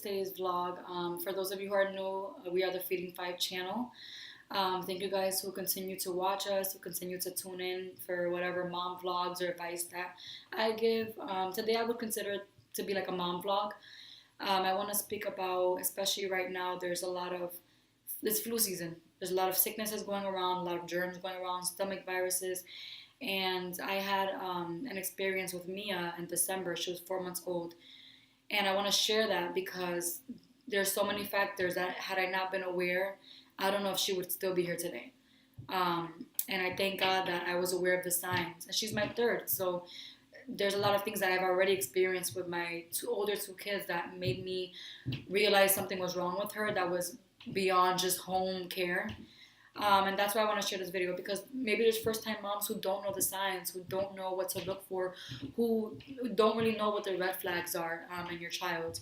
today's vlog. For those of you who are new, we are the Feeding Five channel. Thank you guys who continue to watch us, who continue to tune in for whatever mom vlogs or advice that I give. Today I would consider it to be like a mom vlog. I want to speak about, especially right now, there's a lot of this flu season. There's a lot of sicknesses going around, a lot of germs going around, stomach viruses. And I had an experience with Mia in December. She was 4 months old. And I want to share that because there's so many factors that had I not been aware, I don't know if she would still be here today. And I thank God that I was aware of the signs. And she's my third, so there's a lot of things that I've already experienced with my two kids that made me realize something was wrong with her that was beyond just home care. And that's why I want to share this video because maybe there's first time moms who don't know the signs, who don't know what to look for, who don't really know what the red flags are in your child.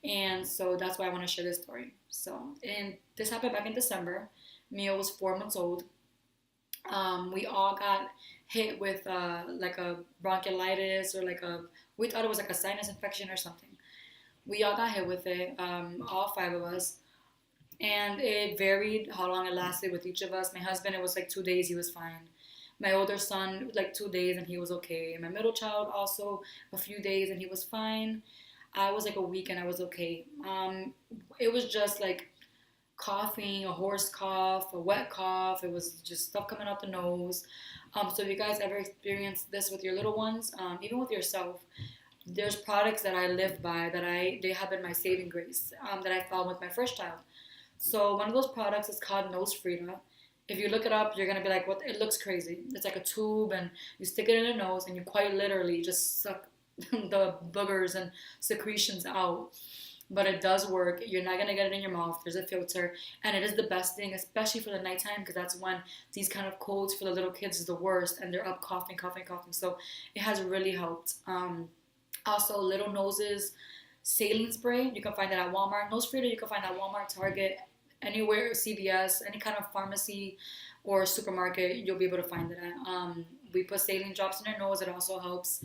And so that's why I want to share this story. So, and this happened back in December. Mia was 4 months old. We all got hit with like a bronchiolitis or we thought it was like a sinus infection or something. We all got hit with it, all five of us. And it varied how long it lasted with each of us. My husband, it was like 2 days, he was fine. My older son, like 2 days, and he was okay. My middle child, also a few days, and he was fine. I was like a week, and I was okay. It was just like coughing, a hoarse cough, a wet cough. It was just stuff coming out the nose. So if you guys ever experienced this with your little ones, even with yourself, there's products that I live by that they have been my saving grace that I found with my first child. So one of those products is called Nose Frida. If you look it up, you're gonna be like, "What? It looks crazy." It's like a tube, and you stick it in your nose, and you quite literally just suck the boogers and secretions out. But it does work. You're not gonna get it in your mouth. There's a filter, and it is the best thing, especially for the nighttime, because that's when these kind of colds for the little kids is the worst, and they're up coughing, coughing, coughing. So it has really helped. Also, little noses saline spray. You can find that at Walmart. Nose Frida you can find at Walmart, Target, anywhere, CVS, any kind of pharmacy or supermarket, you'll be able to find it at. We put saline drops in our nose. It also helps.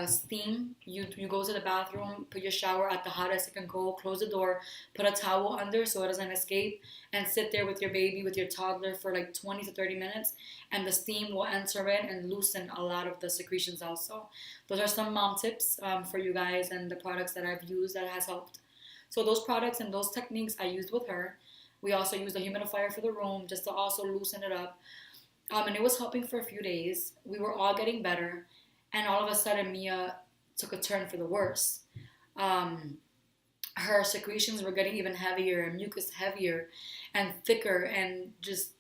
Steam. You go to the bathroom, put your shower at the hottest it can go, close the door, put a towel under so it doesn't escape, and sit there with your baby, with your toddler for like 20 to 30 minutes, and the steam will enter in and loosen a lot of the secretions also. Those are some mom tips for you guys and the products that I've used that has helped. So those products and those techniques I used with her. We also used a humidifier for the room just to also loosen it up. And it was helping for a few days. We were all getting better. And all of a sudden, Mia took a turn for the worse. Her secretions were getting even heavier and mucus heavier and thicker and just,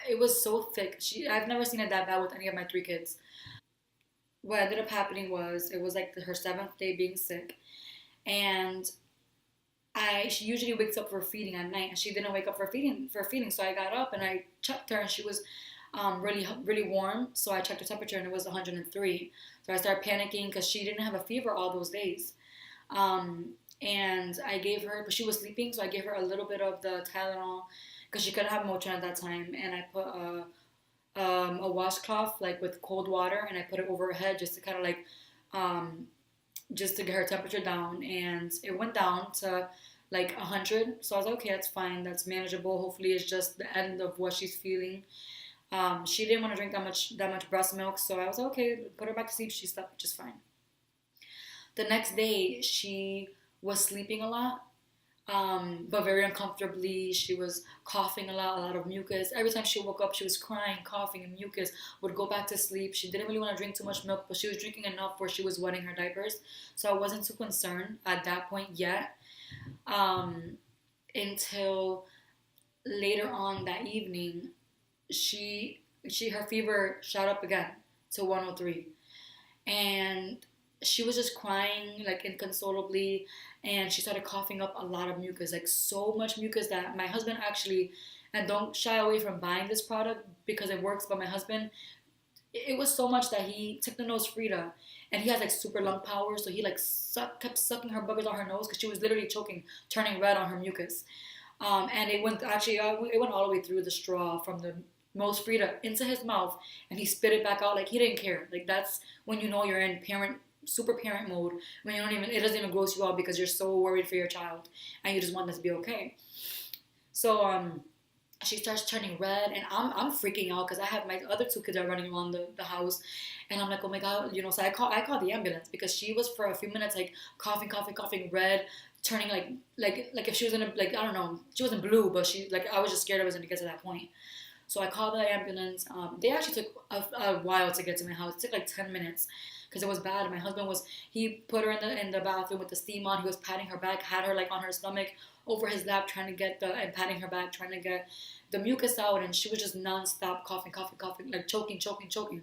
it was so thick. I've never seen it that bad with any of my three kids. What ended up happening was, it was like her seventh day being sick. And she usually wakes up for feeding at night, and she didn't wake up for feeding. So I got up and I checked her, and she was really, really warm. So I checked her temperature, and it was 103. So I started panicking because she didn't have a fever all those days. And I gave her, but she was sleeping, so I gave her a little bit of the Tylenol because she couldn't have Motrin at that time. And I put a washcloth like with cold water, and I put it over her head just to kind of like just to get her temperature down. And it went down to like 100. So I was like, okay, that's fine, that's manageable. Hopefully it's just the end of what she's feeling. She didn't want to drink that much breast milk, so I was like, okay, put her back to sleep. She slept just fine. The next day, she was sleeping a lot, but very uncomfortably. She was coughing a lot of mucus. Every time she woke up, she was crying, coughing, and mucus. Would go back to sleep. She didn't really want to drink too much milk, but she was drinking enough where she was wetting her diapers. So I wasn't too concerned at that point yet, until later on that evening. Her fever shot up again to 103, and she was just crying like inconsolably, and she started coughing up a lot of mucus, like so much mucus that my husband actually, and don't shy away from buying this product because it works, but my husband, it was so much that he took the Nose Frida, and he has like super lung power, so he like kept sucking her boogers on her nose because she was literally choking, turning red on her mucus. And it went all the way through the straw from the Nose Frida into his mouth, and he spit it back out like he didn't care. Like, that's when you know you're in parent super parent mode when you don't even, it doesn't even gross you out because you're so worried for your child and you just want them to be okay. So she starts turning red, and I'm freaking out because I have my other two kids are running around the house, and I'm like, oh my god, So I called the ambulance because she was for a few minutes like coughing, coughing, coughing, red, turning like if she was in a, like, I don't know, she wasn't blue, but she, like, I was just scared I was gonna get to that point. So I called the ambulance. They actually took a while to get to my house. It took like 10 minutes because it was bad. My husband was, he put her in the bathroom with the steam on. He was patting her back, had her like on her stomach over his lap, trying to get and patting her back, trying to get the mucus out, and she was just nonstop coughing, coughing, coughing, like choking, choking, choking.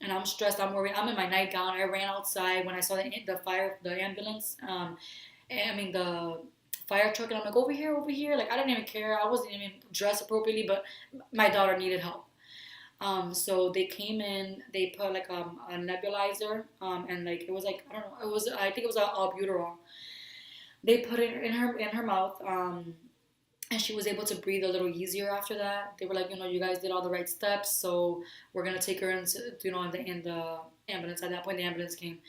And I'm stressed. I'm worried. I'm in my nightgown. I ran outside when I saw the ambulance. I mean the fire truck, and I'm like, over here, over here. Like, I didn't even care. I wasn't even dressed appropriately, but my daughter needed help. So they came in. They put like a nebulizer, and like it was like, I don't know. It was, I think it was albuterol. They put it in her mouth, and she was able to breathe a little easier after that. They were like, you guys did all the right steps, so we're gonna take her into, in the ambulance. At that point, the ambulance came.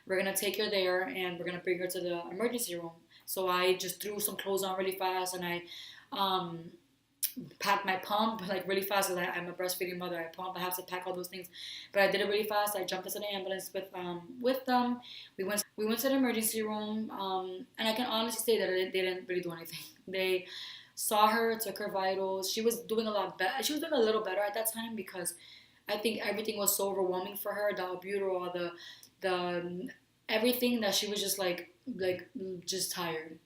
We're gonna take her there, and we're gonna bring her to the emergency room. So I just threw some clothes on really fast, and I um, packed my pump like really fast. Because I'm a breastfeeding mother, I have to pack all those things. But I did it really fast. I jumped into the ambulance with them. We went to the emergency room, and I can honestly say that they didn't really do anything. They saw her, took her vitals. She was doing a lot better. She was doing a little better at that time because I think everything was so overwhelming for her. The albuterol, the everything, that she was just like just tired.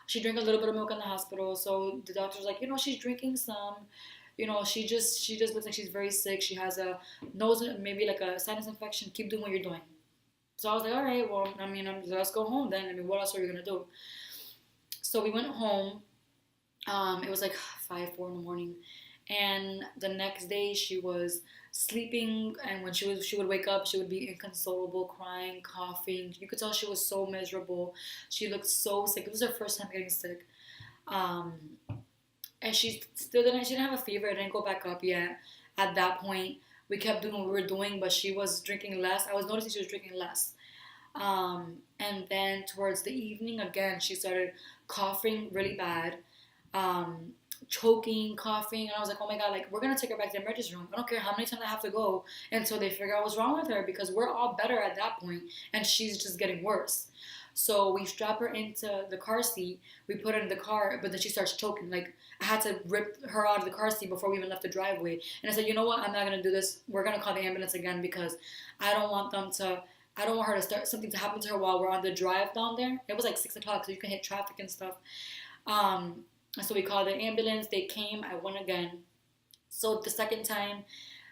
She drank a little bit of milk in the hospital, so the doctor's like, she's drinking some. She just looks like she's very sick. She has a nose, maybe like a sinus infection. Keep doing what you're doing. So I was like, all right, well, I mean, let's go home then. I mean, what else are we gonna do? So we went home. It was like 4 in the morning, and the next day she was sleeping, and when she would wake up, she would be inconsolable, crying, coughing. You could tell she was so miserable. She looked so sick. It was her first time getting sick. Um, and she didn't have a fever. It didn't go back up yet. At that point, we kept doing what we were doing, but she was drinking less. I was noticing she was drinking less. And then towards the evening, again, she started coughing really bad, um, choking, coughing, and I was like, oh my god, like, we're gonna take her back to the emergency room. I don't care how many times I have to go until they figure out what's wrong with her, because we're all better at that point, and she's just getting worse. So we strap her into the car seat. We put her in the car, but then she starts choking. Like, I had to rip her out of the car seat before we even left the driveway. And I said, you know what? I'm not gonna do this. We're gonna call the ambulance again because I don't want them to. I don't want her to start something to happen to her while we're on the drive down there. It was like 6 o'clock, so you can hit traffic and stuff. Um, so we called the ambulance. They came. I went again. So the second time,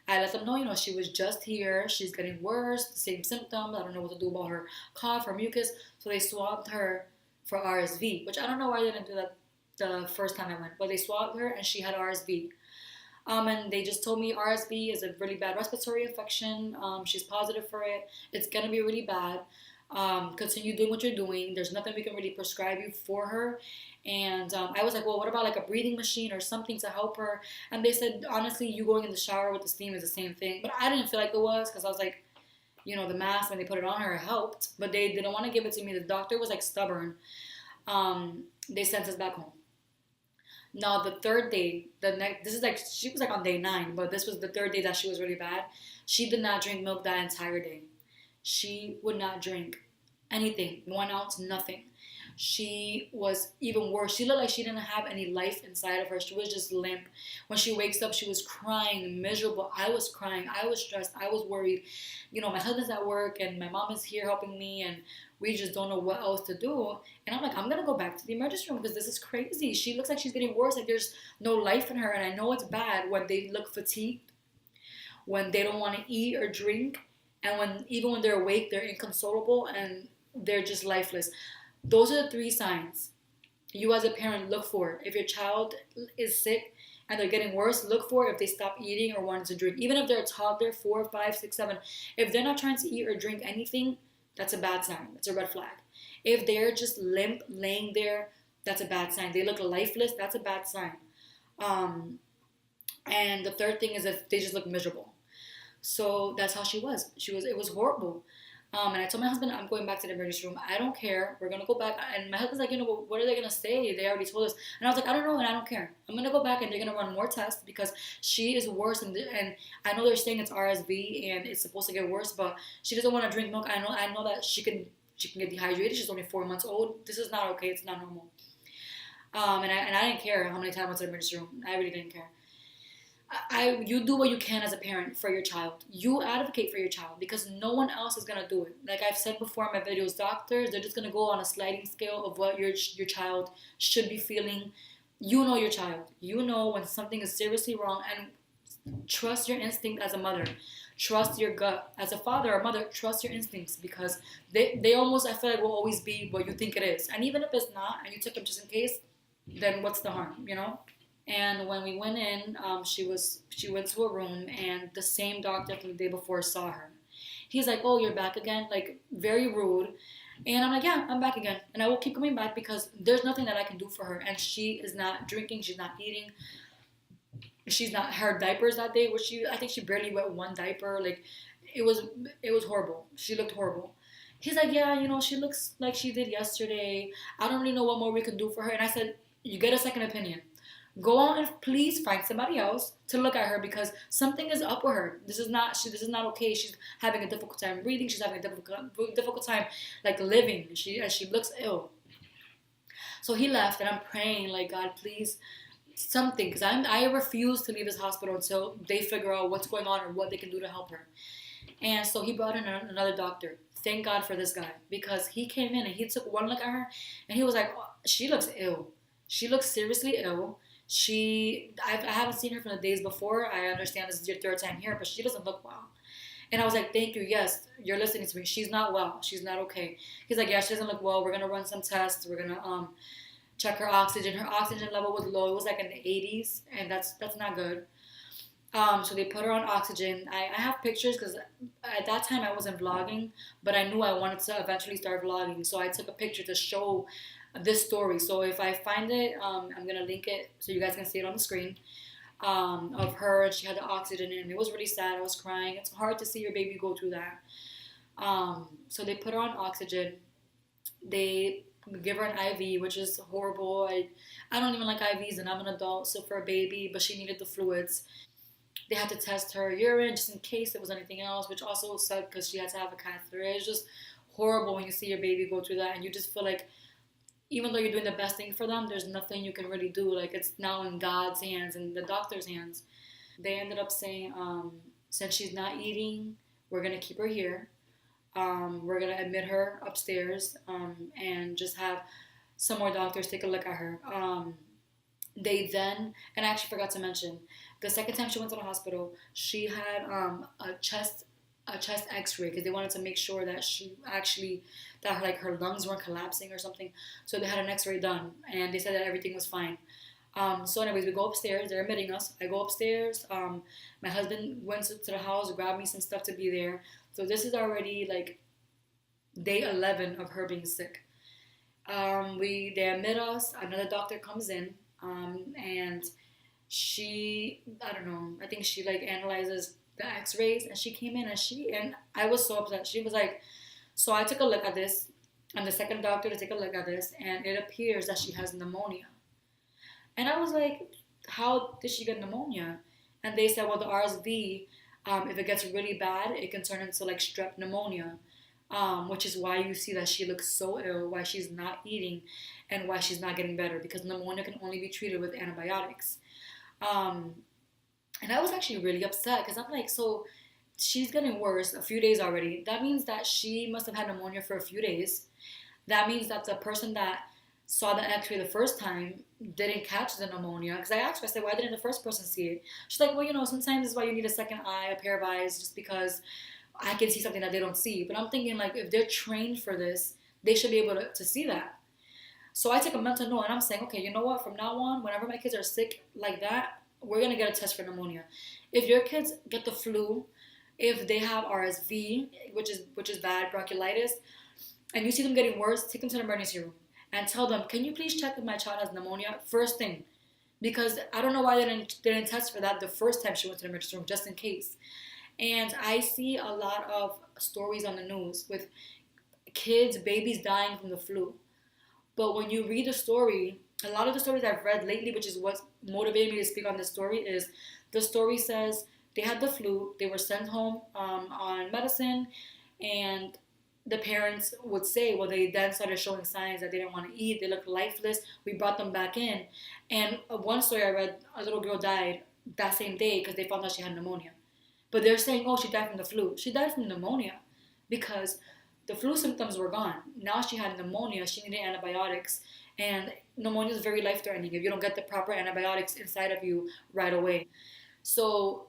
I let them know, she was just here. She's getting worse, the same symptoms. I don't know what to do about her cough, her mucus. So they swabbed her for RSV, which I don't know why they didn't do that the first time I went. But they swabbed her, and she had RSV. And they just told me RSV is a really bad respiratory infection. She's positive for it. It's going to be really bad. Continue doing what you're doing. There's nothing we can really prescribe you for her. And I was like, well, what about like a breathing machine or something to help her? And they said, honestly, you going in the shower with the steam is the same thing. But I didn't feel like it was, because I was like, the mask, when they put it on her, it helped. But they didn't want to give it to me. The doctor was like stubborn. They sent us back home. Now the third day, this is like, she was like on day 9, but this was the third day that she was really bad. She did not drink milk that entire day. She would not drink anything, 1 ounce, nothing. She was even worse. She looked like she didn't have any life inside of her. She was just limp. When she wakes up, she was crying, miserable. I was crying. I was stressed. I was worried. My husband's at work, and my mom is here helping me, and we just don't know what else to do. And I'm like, I'm going to go back to the emergency room because this is crazy. She looks like she's getting worse. Like, there's no life in her. And I know it's bad when they look fatigued, when they don't want to eat or drink, and even when they're awake, they're inconsolable and they're just lifeless. Those are the 3 signs you as a parent look for. If your child is sick and they're getting worse, look for if they stop eating or wanting to drink. Even if they're a toddler, 4, 5, 6, 7, if they're not trying to eat or drink anything, that's a bad sign. That's a red flag. If they're just limp, laying there, that's a bad sign. They look lifeless, that's a bad sign. And the third thing is if they just look miserable. So that's how she was. It was horrible. And I told my husband, I'm going back to the emergency room. I don't care. We're going to go back. And my husband's like, what are they going to say? They already told us. And I was like, I don't know, and I don't care. I'm going to go back, and they're going to run more tests because she is worse. And I know they're saying it's RSV, and it's supposed to get worse, but she doesn't want to drink milk. I know that she can get dehydrated. She's only 4 months old. This is not okay. It's not normal. And I didn't care how many times I went to the emergency room. I really didn't care. You do what you can as a parent for your child. You advocate for your child because no one else is gonna do it. Like I've said before in my videos, doctors, they're just gonna go on a sliding scale of what your child should be feeling. You know your child. You know when something is seriously wrong, and trust your instinct as a mother. Trust your gut as a father or mother. Trust your instincts because they almost, I feel like, will always be what you think it is. And even if it's not, and you took them just in case, then what's the harm, you know? And when we went in, she went to a room, and the same doctor from the day before saw her. He's like, "Oh, you're back again?" Like very rude. And I'm like, "Yeah, I'm back again, and I will keep coming back because there's nothing that I can do for her." And she is not drinking, she's not eating, she's not her diapers that day. I think she barely wet one diaper. Like it was horrible. She looked horrible. He's like, "Yeah, she looks like she did yesterday. I don't really know what more we can do for her." And I said, "You get a second opinion. Go out and please find somebody else to look at her because something is up with her. This is not okay. She's having a difficult time breathing. She's having a difficult time like living. She looks ill." So he left, and I'm praying like, "God, please something," because I refuse to leave this hospital until they figure out what's going on or what they can do to help her. And so he brought in another doctor. Thank God for this guy because he came in and he took one look at her and he was like, "Oh, she looks ill. She looks seriously ill. I haven't seen her from the days before. I understand this is your third time here, but she doesn't look well." And I was like, "Thank you. Yes, you're listening to me. She's not well. She's not okay." He's like, "Yeah, she doesn't look well. We're gonna run some tests. We're gonna check her oxygen. Her oxygen level was low. It was like in the 80s, and that's not good." So they put her on oxygen. I have pictures because at that time I wasn't vlogging, but I knew I wanted to eventually start vlogging. So I took a picture to show this story. So if I find it, I'm gonna link it so you guys can see it on the screen. Of her, she had the oxygen in. It was really sad. I was crying. It's hard to see your baby go through that. So they put her on oxygen. They give her an IV, which is horrible. I don't even like IVs, and I'm an adult, so for a baby, but she needed the fluids. They had to test her urine just in case there was anything else, which also sucked because she had to have a catheter. It's just horrible when you see your baby go through that, and you just feel like even though you're doing the best thing for them, there's nothing you can really do. Like it's now in God's hands and the doctor's hands. They ended up saying, since she's not eating, we're gonna keep her here. We're gonna admit her upstairs and just have some more doctors take a look at her. They then, and I actually forgot to mention, the second time she went to the hospital, she had a chest X-ray because they wanted to make sure that her lungs weren't collapsing or something. So they had an X-ray done, and they said that everything was fine. So anyways, we go upstairs. They're admitting us. I go upstairs. My husband went to the house, grabbed me some stuff to be there. So this is already like day 11 of her being sick. They admit us. Another doctor comes in, and I don't know. I think she like analyzes the X-rays, and she came in and I was so upset. She was like, "So I took a look at this. I'm the second doctor to take a look at this, and it appears that she has pneumonia." And I was like, "How did she get pneumonia?" And they said, "Well, the RSV, if it gets really bad, it can turn into like strep pneumonia, which is why you see that she looks so ill, why she's not eating, and why she's not getting better because pneumonia can only be treated with antibiotics." And I was actually really upset because I'm like, so she's getting worse a few days already. That means that she must have had pneumonia for a few days. That means that the person that saw the X-ray the first time didn't catch the pneumonia. Because I asked her, I said, "Why didn't the first person see it?" She's like, "Well, sometimes this is why you need a second eye, a pair of eyes, just because I can see something that they don't see." But I'm thinking, like, if they're trained for this, they should be able to see that. So I take a mental note, and I'm saying, okay, you know what? From now on, whenever my kids are sick like that, we're going to get a test for pneumonia. If your kids get the flu, if they have RSV, which is bad, bronchiolitis, and you see them getting worse, take them to the emergency room and tell them, "Can you please check if my child has pneumonia?" First thing. Because I don't know why they didn't test for that the first time she went to the emergency room, just in case. And I see a lot of stories on the news with kids, babies dying from the flu. But when you read the story, a lot of the stories I've read lately, which is what motivated me to speak on this story, is the story says they had the flu, they were sent home on medicine, and the parents would say, well, they then started showing signs that they didn't want to eat, they looked lifeless. We brought them back in. And one story I read, a little girl died that same day because they found out she had pneumonia. But they're saying, oh, she died from the flu. She died from pneumonia because the flu symptoms were gone. Now she had pneumonia. She needed antibiotics. And pneumonia is very life threatening if you don't get the proper antibiotics inside of you right away. So,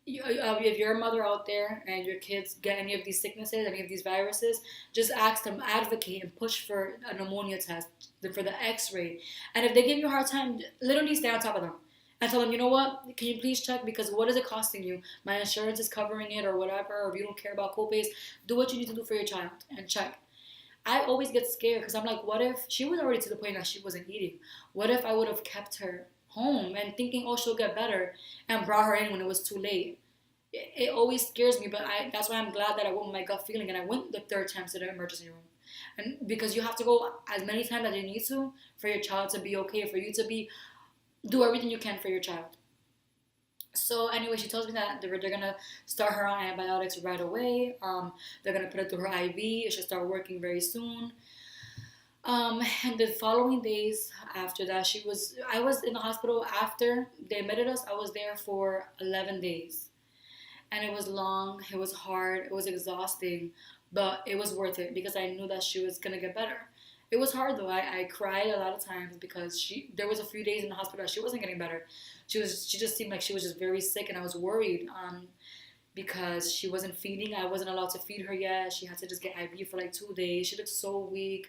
if you're a mother out there and your kids get any of these sicknesses, any of these viruses, just ask them, advocate, and push for a pneumonia test, for the x ray. And if they give you a hard time, literally stay on top of them and tell them, you know what, can you please check, because what is it costing you? My insurance is covering it or whatever, or if you don't care about copays, do what you need to do for your child and check. I always get scared because I'm like, what if she was already to the point that she wasn't eating? What if I would have kept her home and thinking, oh, she'll get better, and brought her in when it was too late? It always scares me, but that's why I'm glad that I went with my gut feeling and I went the third time to the emergency room. And because you have to go as many times as you need to for your child to be okay, for you to do everything you can for your child. So anyway, she tells me that they're gonna start her on antibiotics right away. They're gonna put it through her IV. It should start working very soon. And the following days after that, I was in the hospital after they admitted us. I was there for 11 days. And it was long, it was hard, it was exhausting, but it was worth it because I knew that she was gonna get better. It was hard though. I cried a lot of times because there was a few days in the hospital that she wasn't getting better. She just seemed like she was just very sick, and I was worried because she wasn't feeding. I wasn't allowed to feed her yet. She had to just get IV for like 2 days. She looked so weak.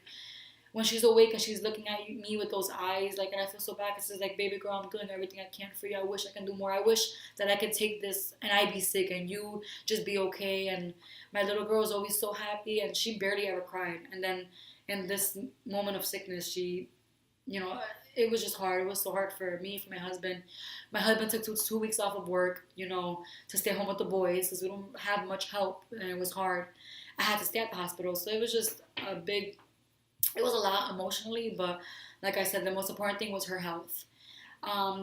When she's awake and she's looking at me with those eyes, like, and I feel so bad because it's like, baby girl, I'm doing everything I can for you. I wish I can do more. I wish that I could take this and I be sick and you just be okay. And my little girl is always so happy, and she barely ever cried. And then in this moment of sickness, it was just hard. It was so hard for me, for my husband. My husband took 2 weeks off of work, to stay home with the boys because we don't have much help, and it was hard. I had to stay at the hospital, so it was just it was a lot emotionally, but like I said, the most important thing was her health.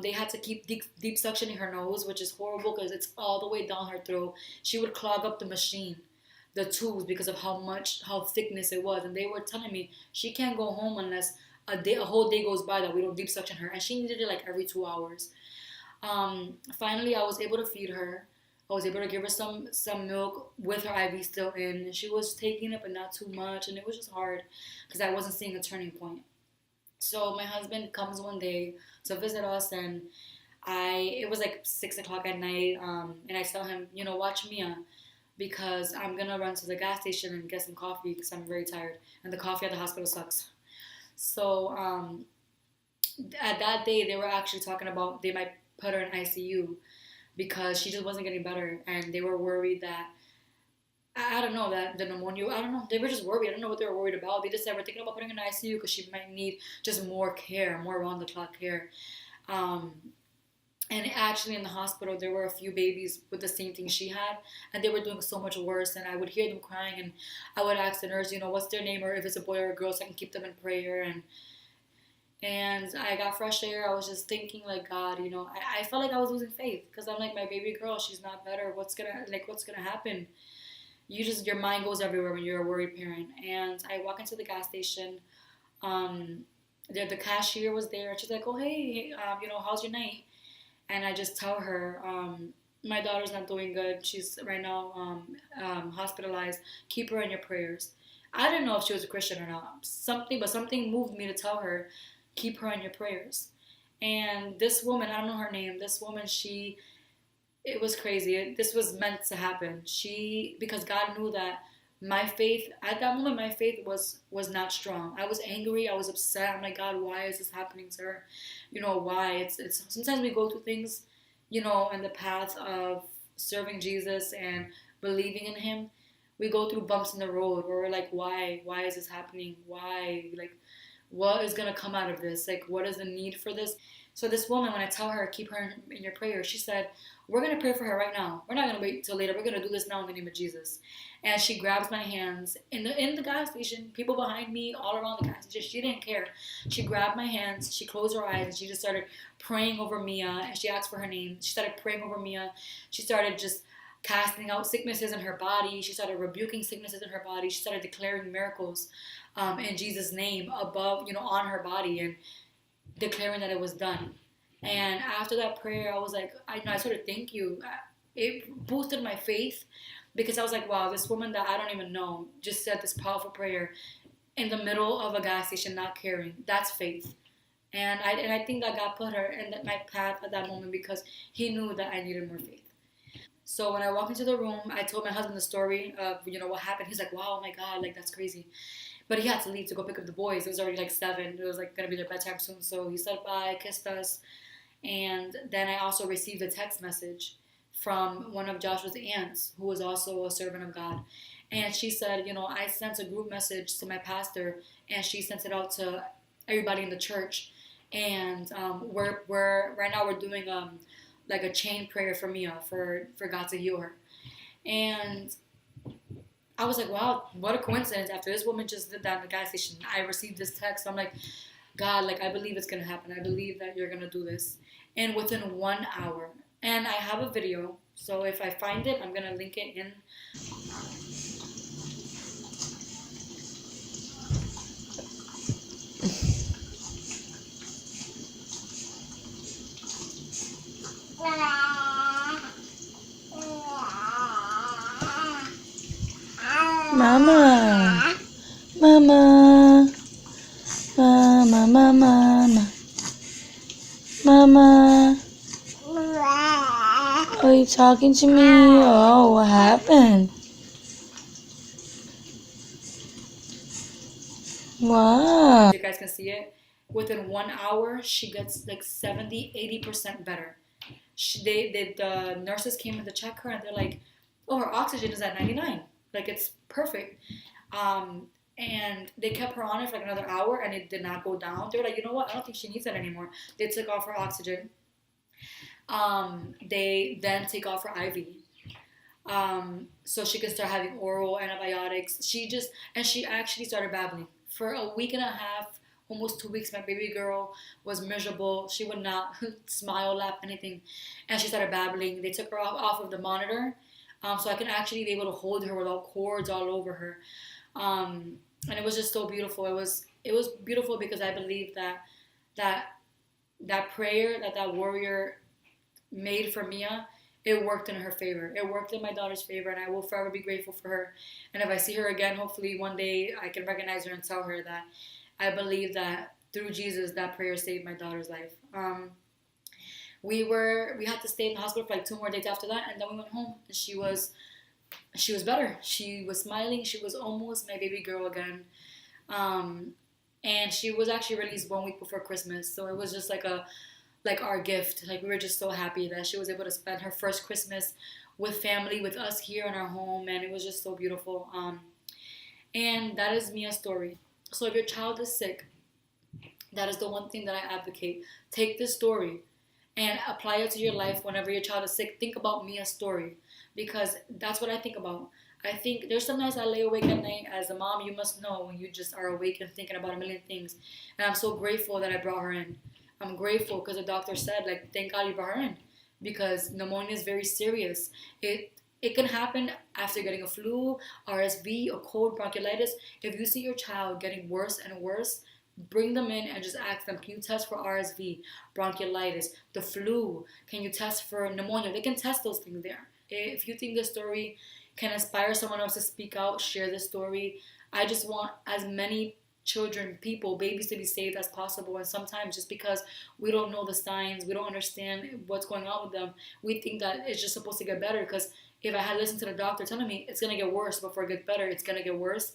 They had to keep deep suctioning her nose, which is horrible because it's all the way down her throat. She would clog up the machine, the tubes, because of how thickness it was. And they were telling me she can't go home unless a whole day goes by that we don't deep suction her. And she needed it like every 2 hours. Finally, I was able to feed her. I was able to give her some milk with her IV still in, and she was taking it, but not too much, and it was just hard because I wasn't seeing a turning point. So my husband comes one day to visit us, and it was like 6 o'clock at night, and I tell him, watch Mia, because I'm gonna run to the gas station and get some coffee because I'm very tired, and the coffee at the hospital sucks. So at that day, they were actually talking about they might put her in ICU because she just wasn't getting better, and they were worried that I don't know, that the pneumonia, I don't know, they were just worried. I don't know what they were worried about. They just said we're thinking about putting her in ICU because she might need just more care, more round the clock care. And actually in the hospital there were a few babies with the same thing she had, and they were doing so much worse, and I would hear them crying, and I would ask the nurse, what's their name, or if it's a boy or a girl, so I can keep them in prayer. And I got fresh air. I was just thinking, like, God, I felt like I was losing faith because I'm like, my baby girl, she's not better. What's gonna happen? Your mind goes everywhere when you're a worried parent. And I walk into the gas station. The cashier was there, and she's like, oh, hey, how's your night? And I just tell her, my daughter's not doing good. She's right now hospitalized. Keep her in your prayers. I didn't know if she was a Christian or not. Something moved me to tell her, keep her in your prayers. And this woman, I don't know her name, this woman, it was crazy. This was meant to happen. Because God knew that my faith, at that moment, my faith was not strong. I was angry. I was upset. I'm like, God, why is this happening to her? Why? It's sometimes we go through things, in the path of serving Jesus and believing in Him. We go through bumps in the road where we're like, why? Why is this happening? Why? Like, what is going to come out of this? Like, what is the need for this? So this woman, when I tell her, keep her in your prayer, she said, we're going to pray for her right now. We're not going to wait till later. We're going to do this now in the name of Jesus. And she grabs my hands in the gas station, people behind me, all around the gas station. She didn't care. She grabbed my hands, she closed her eyes, and she just started praying over Mia. And she asked for her name. She started praying over Mia. She started just casting out sicknesses in her body. She started rebuking sicknesses in her body. She started declaring miracles in Jesus' name above, on her body, and declaring that it was done. And after that prayer, I was like, I sort of thank you. It boosted my faith because I was like, wow, this woman that I don't even know just said this powerful prayer in the middle of a gas station, not caring. That's faith. And I think that God put her in my path at that moment because He knew that I needed more faith. So when I walked into the room, I told my husband the story of what happened. He's like, wow, oh my God, like that's crazy. But he had to leave to go pick up the boys. It was already like 7. It was like gonna be their bedtime soon. So he said bye, kissed us, and then I also received a text message from one of Joshua's aunts, who was also a servant of God. And she said, I sent a group message to my pastor, and she sent it out to everybody in the church. And we're right now we're doing like a chain prayer for Mia for God to heal her. And I was like, wow, what a coincidence. After this woman just did that in the gas station, I received this text. I'm like, God, like, I believe it's going to happen. I believe that you're going to do this. And within 1 hour, and I have a video, so if I find it, I'm going to link it in. Mama, mama, mama, mama, mama. Are you talking to me? Oh, what happened? Wow. You guys can see it. Within 1 hour, she gets like 70-80% better. The nurses came in to check her, and they're like, oh, her oxygen is at 99. Like, it's perfect. And they kept her on it for like another hour, and it did not go down. They were like, you know what? I don't think she needs that anymore. They took off her oxygen. They then take off her IV. So she could start having oral antibiotics. She actually started babbling. For a week and a half, almost 2 weeks, my baby girl was miserable. She would not smile, laugh, anything. And she started babbling. They took her off of the monitor, so I can actually be able to hold her without cords all over her. And it was just so beautiful. It was beautiful because I believe that prayer that warrior made for Mia, it worked in her favor. It worked in my daughter's favor, and I will forever be grateful for her. And if I see her again, hopefully one day I can recognize her and tell her that I believe that through Jesus, that prayer saved my daughter's life. We had to stay in the hospital for like 2 more days after that, and then we went home, and she was better. She was smiling. She was almost my baby girl again. And she was actually released 1 week before Christmas, so it was just like our gift. Like, we were just so happy that she was able to spend her first Christmas with family, with us here in our home, and it was just so beautiful. And that is Mia's story. So if your child is sick, that is the one thing that I advocate. Take this story and apply it to your life whenever your child is sick. Think about Mia's story, because that's what I think about. I think there's some nights I lay awake at night. As a mom, you must know when you just are awake and thinking about a million things. And I'm so grateful that I brought her in. I'm grateful because the doctor said, like, thank God you brought her in, because pneumonia is very serious. It can happen after getting a flu, RSV, a cold, bronchiolitis. If you see your child getting worse and worse, bring them in and just ask them, can you test for RSV, bronchiolitis, the flu? Can you test for pneumonia? They can test those things there. If you think this story can inspire someone else to speak out, share this story. I just want as many children, people, babies to be saved as possible. And sometimes just because we don't know the signs, we don't understand what's going on with them, we think that it's just supposed to get better. Because if I had listened to the doctor telling me it's going to get worse before it gets better, it's going to get worse,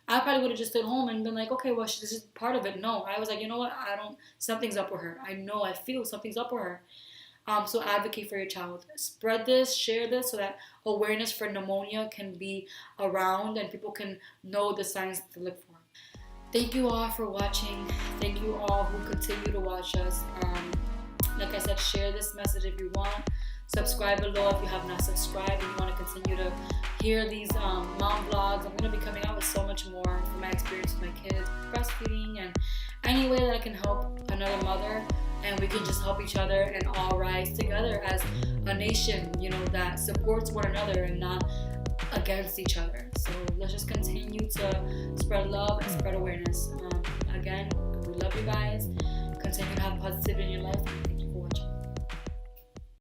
I probably would have just stayed home and been like, okay, well, this is part of it. No, I was like, you know what? Something's up with her. I feel something's up with her. So advocate for your child. Spread this, share this, so that awareness for pneumonia can be around and people can know the signs to look for. Thank you all for watching. Thank you all who continue to watch us. Like I said, share this message if you want. Subscribe below if you have not subscribed and you want to continue to hear these mom vlogs. I'm going to be coming out with so much more from my experience with my kids, breastfeeding, and any way that I can help another mother, and we can just help each other and all rise together as a nation, that supports one another and not against each other. So let's just continue to spread love and spread awareness. Again, we love you guys. Continue to have positivity in your life.